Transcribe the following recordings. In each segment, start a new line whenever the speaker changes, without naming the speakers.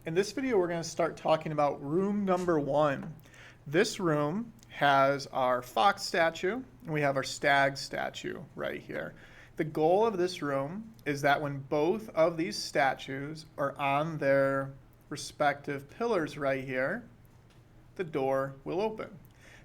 In this video, we're going to start talking about room number 1. This room has our fox statue, and we have our stag statue right here. The goal of this room is that when both of these statues are on their respective pillars right here, the door will open.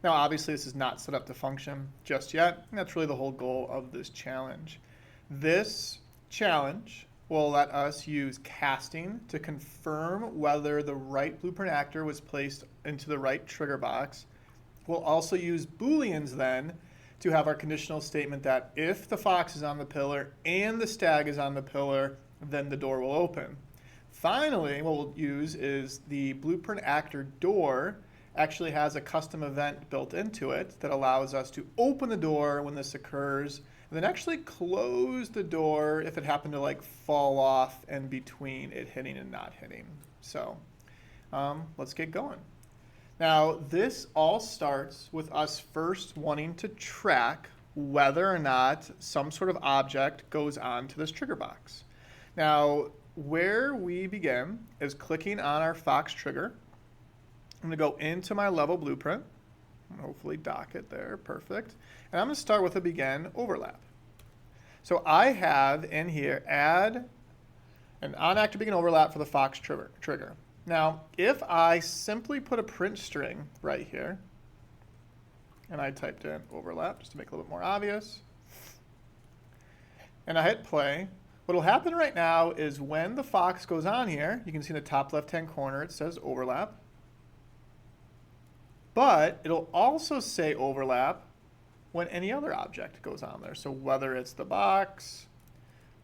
Now, obviously, this is not set up to function just yet, and that's really the whole goal of this challenge. This challenge will let us use casting to confirm whether the right blueprint actor was placed into the right trigger box. We'll also use Booleans then to have our conditional statement that if the fox is on the pillar and the stag is on the pillar, then the door will open. Finally, what we'll use is the blueprint actor door actually has a custom event built into it that allows us to open the door when this occurs, and then actually close the door if it happened to like fall off in between it hitting and not hitting. So let's get going. Now, this all starts with us first wanting to track whether or not some sort of object goes onto this trigger box. Now, where we begin is clicking on our fox trigger. I'm going to go into my level blueprint, hopefully dock it there, perfect. And I'm going to start with a begin overlap. So I have in here add an on-actor begin overlap for the fox trigger. Now, if I simply put a print string right here, and I typed in overlap just to make it a little bit more obvious, and I hit play, what will happen right now is when the fox goes on here, you can see in the top left-hand corner it says overlap. But it'll also say overlap when any other object goes on there. So whether it's the box,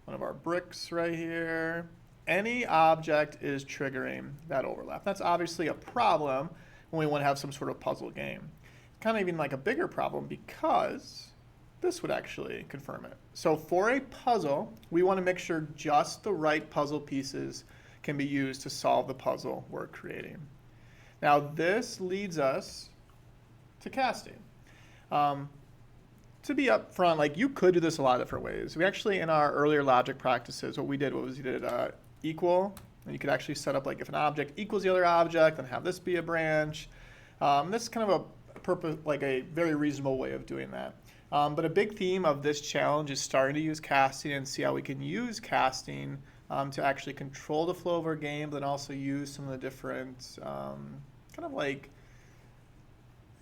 one of our bricks right here, any object is triggering that overlap. That's obviously a problem when we want to have some sort of puzzle game. Kind of even like a bigger problem because this would actually confirm it. So for a puzzle, we want to make sure just the right puzzle pieces can be used to solve the puzzle we're creating. Now this leads us to casting. To be upfront, like you could do this a lot of different ways. We actually, in our earlier logic practices, what we did was you did equal, and you could actually set up like if an object equals the other object, then have this be a branch. This is kind of a very reasonable way of doing that. But a big theme of this challenge is starting to use casting and see how we can use casting to actually control the flow of our game, but then also use some of the different kind of like,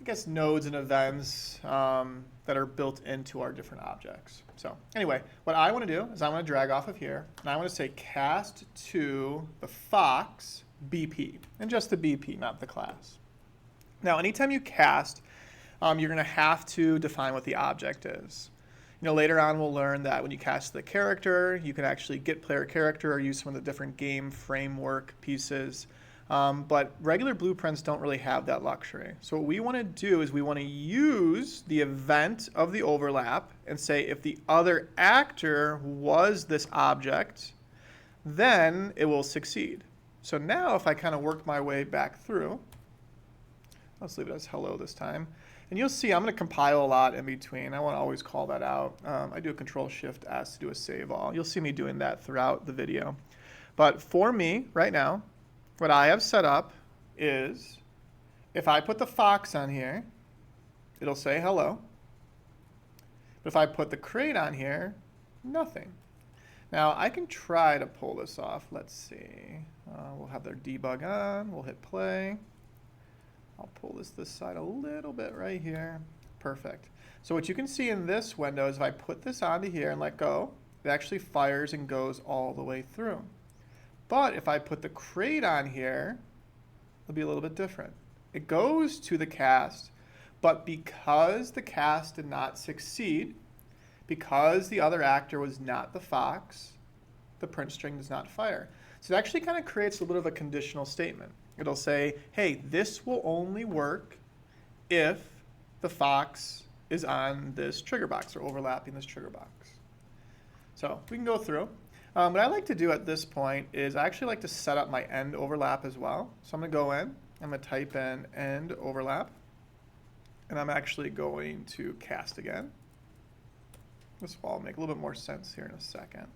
I guess, nodes and events that are built into our different objects. So anyway, what I want to do is I want to drag off of here, and I want to say cast to the fox BP, and just the BP, not the class. Now, anytime you cast, you're going to have to define what the object is. You know, later on we'll learn that when you cast the character, you can actually get player character or use some of the different game framework pieces. But regular blueprints don't really have that luxury. So what we want to do is we want to use the event of the overlap and say if the other actor was this object, then it will succeed. So now if I kind of work my way back through, let's leave it as hello this time. And you'll see I'm going to compile a lot in between. I want to always call that out. I do a Control-Shift-S to do a save all. You'll see me doing that throughout the video. But for me, right now, what I have set up is if I put the fox on here, it'll say hello. But if I put the crate on here, nothing. Now, I can try to pull this off. Let's see. We'll have their debug on. We'll hit play. I'll pull this side a little bit right here. Perfect. So what you can see in this window is if I put this onto here and let go, it actually fires and goes all the way through. But if I put the crate on here, it'll be a little bit different. It goes to the cast, but because the cast did not succeed, because the other actor was not the fox, the print string does not fire. So it actually kind of creates a little bit of a conditional statement. It'll say, hey, this will only work if the fox is on this trigger box or overlapping this trigger box. So we can go through. What I like to do at this point is I actually like to set up my end overlap as well. So I'm going to go in, I'm going to type in end overlap, and I'm actually going to cast again. This will all make a little bit more sense here in a second.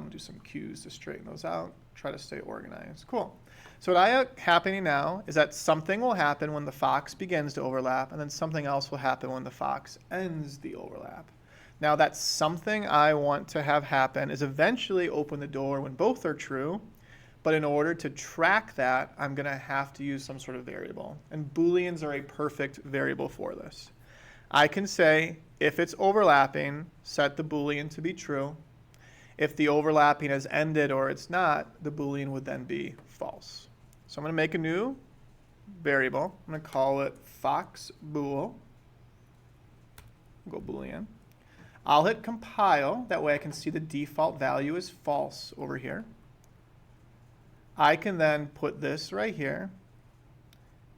Do some cues to straighten those out. Try to stay organized. Cool. So what I have happening now is that something will happen when the fox begins to overlap, and then something else will happen when the fox ends the overlap. Now that something I want to have happen is eventually open the door when both are true, but in order to track that, I'm going to have to use some sort of variable. And Booleans are a perfect variable for this. I can say, if it's overlapping, set the Boolean to be true. If the overlapping has ended or it's not, the Boolean would then be false. So I'm going to make a new variable. I'm going to call it foxBool. Go Boolean. I'll hit compile. That way I can see the default value is false over here. I can then put this right here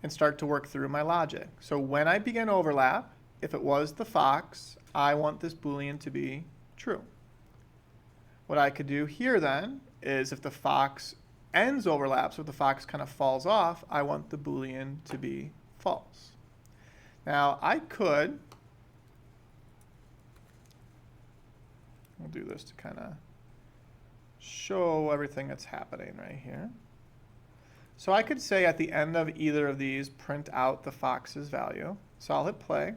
and start to work through my logic. So when I begin overlap, if it was the fox, I want this Boolean to be true. What I could do here then is if the fox ends overlap, so if the fox kind of falls off, I want the Boolean to be false. Now I could, we'll do this to kind of show everything that's happening right here. So I could say at the end of either of these, print out the fox's value. So I'll hit play.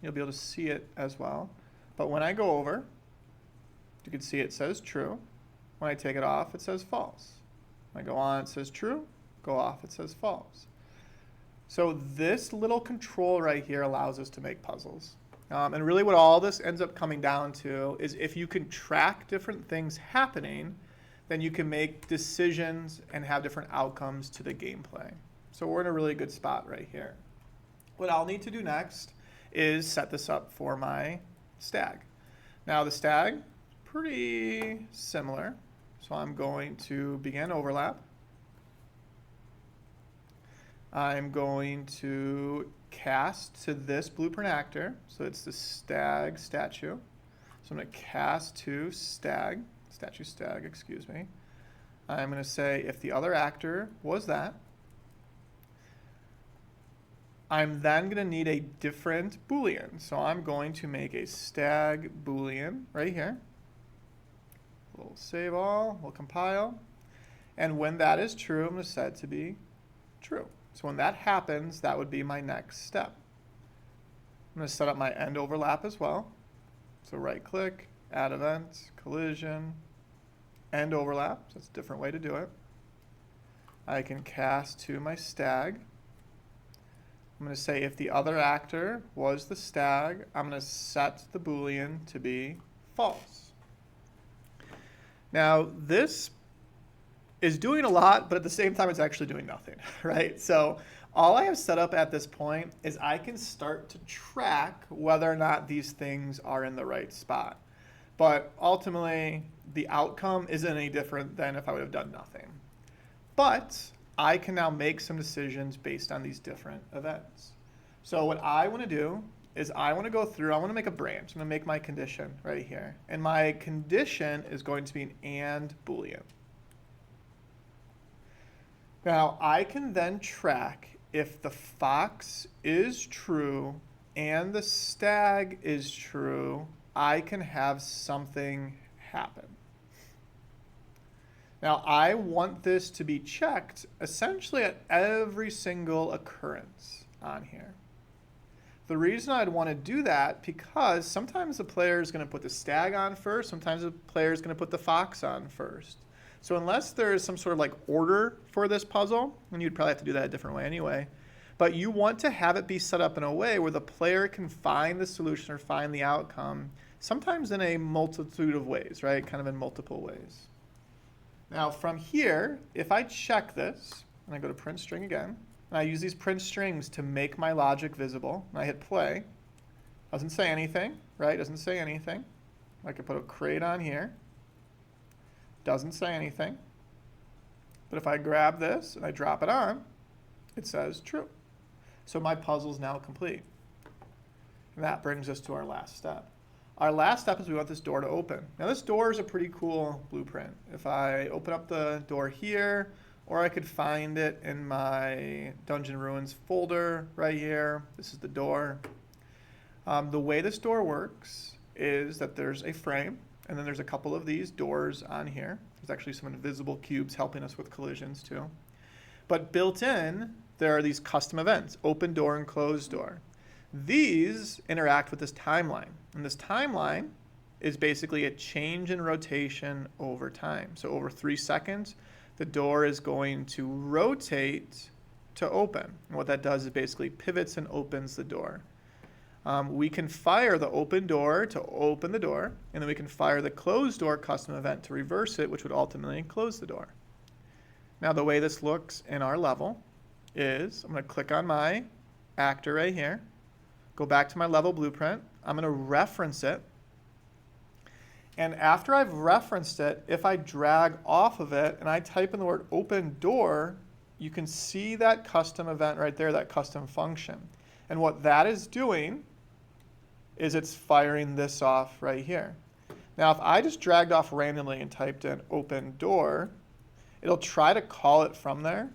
You'll be able to see it as well. But when I go over, you can see it says true. When I take it off, it says false. When I go on, it says true. Go off, it says false. So this little control right here allows us to make puzzles. And really what all this ends up coming down to is if you can track different things happening, then you can make decisions and have different outcomes to the gameplay. So we're in a really good spot right here. What I'll need to do next is set this up for my stag. Now the stag, pretty similar. So I'm going to begin overlap. I'm going to cast to this blueprint actor. So it's the stag statue. So I'm going to cast to stag, statue stag, excuse me. I'm going to say if the other actor was that. I'm then going to need a different Boolean. So I'm going to make a stag Boolean right here. We'll save all, we'll compile. And when that is true, I'm going to set it to be true. So when that happens, that would be my next step. I'm going to set up my end overlap as well. So right click, add event, collision, end overlap. So that's a different way to do it. I can cast to my stag. I'm going to say if the other actor was the stag, I'm going to set the Boolean to be false. Now this is doing a lot, but at the same time, it's actually doing nothing, right? So all I have set up at this point is I can start to track whether or not these things are in the right spot. But ultimately, the outcome isn't any different than if I would have done nothing. But I can now make some decisions based on these different events. So what I want to do is I want to go through, I want to make a branch. I'm going to make my condition right here. And my condition is going to be an AND Boolean. Now, I can then track if the fox is true and the stag is true, I can have something happen. Now, I want this to be checked essentially at every single occurrence on here. The reason I'd want to do that, because sometimes the player is going to put the stag on first, sometimes the player is going to put the fox on first. So unless there is some sort of like order for this puzzle, and you'd probably have to do that a different way anyway, but you want to have it be set up in a way where the player can find the solution or find the outcome, sometimes in a multitude of ways, right? Kind of in multiple ways. Now from here, if I check this, and I go to print string again, and I use these print strings to make my logic visible, and I hit play, doesn't say anything, right? Doesn't say anything. I could put a crate on here. Doesn't say anything. But if I grab this and I drop it on, it says true. So my puzzle is now complete. And that brings us to our last step. Our last step is we want this door to open. Now this door is a pretty cool blueprint. If I open up the door here, or I could find it in my Dungeon Ruins folder right here. This is the door. The way this door works is that there's a frame, And then there's a couple of these doors on here. There's actually some invisible cubes helping us with collisions too. But built in, there are these custom events, open door and closed door. These interact with this timeline. And this timeline is basically a change in rotation over time. So over 3 seconds, the door is going to rotate to open. And what that does is basically pivots and opens the door. We can fire the open door to open the door, and then we can fire the closed door custom event to reverse it, which would ultimately close the door. Now the way this looks in our level is I'm going to click on my actor right here, go back to my level blueprint, I'm going to reference it, and after I've referenced it, if I drag off of it and I type in the word open door, you can see that custom event right there, that custom function. And what that is doing is it's firing this off right here. Now, if I just dragged off randomly and typed in open door, it'll try to call it from there,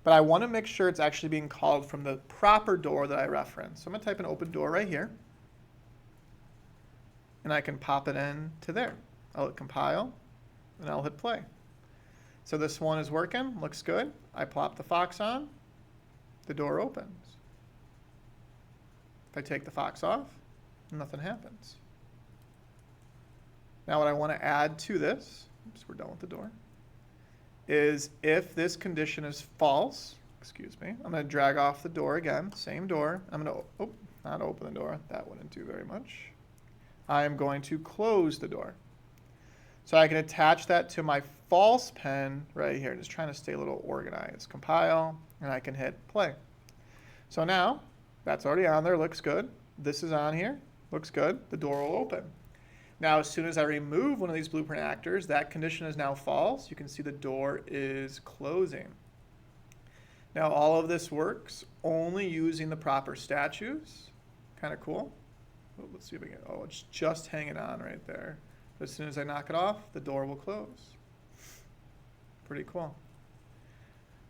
but I want to make sure it's actually being called from the proper door that I referenced. So I'm going to type in open door right here, and I can pop it in to there. I'll hit compile, and I'll hit play. So this one is working, looks good. I plop the fox on, the door opens. If I take the fox off, nothing happens. Now what I want to add to this, oops, we're done with the door, is if this condition is false, excuse me, I'm going to drag off the door again, same door. I'm going to, not open the door, that wouldn't do very much. I am going to close the door. So I can attach that to my false pen right here, just trying to stay a little organized. Compile, and I can hit play. So now, that's already on there, looks good. This is on here, looks good. The door will open. Now, as soon as I remove one of these blueprint actors, that condition is now false. You can see the door is closing. Now, all of this works only using the proper statues. Kind of cool. Oh, let's see if we can, oh, it's just hanging on right there. As soon as I knock it off, the door will close. Pretty cool.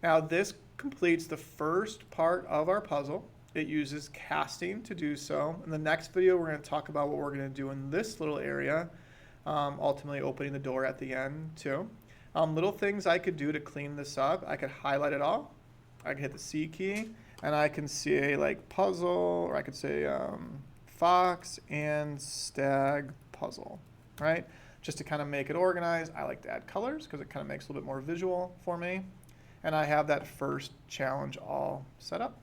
Now, this completes the first part of our puzzle. It uses casting to do so. In the next video, we're going to talk about what we're going to do in this little area, ultimately opening the door at the end too. Little things I could do to clean this up. I could highlight it all. I could hit the C key, and I can say like puzzle, or I could say fox and stag puzzle, right? Just to kind of make it organized. I like to add colors because it kind of makes it a little bit more visual for me. And I have that first challenge all set up.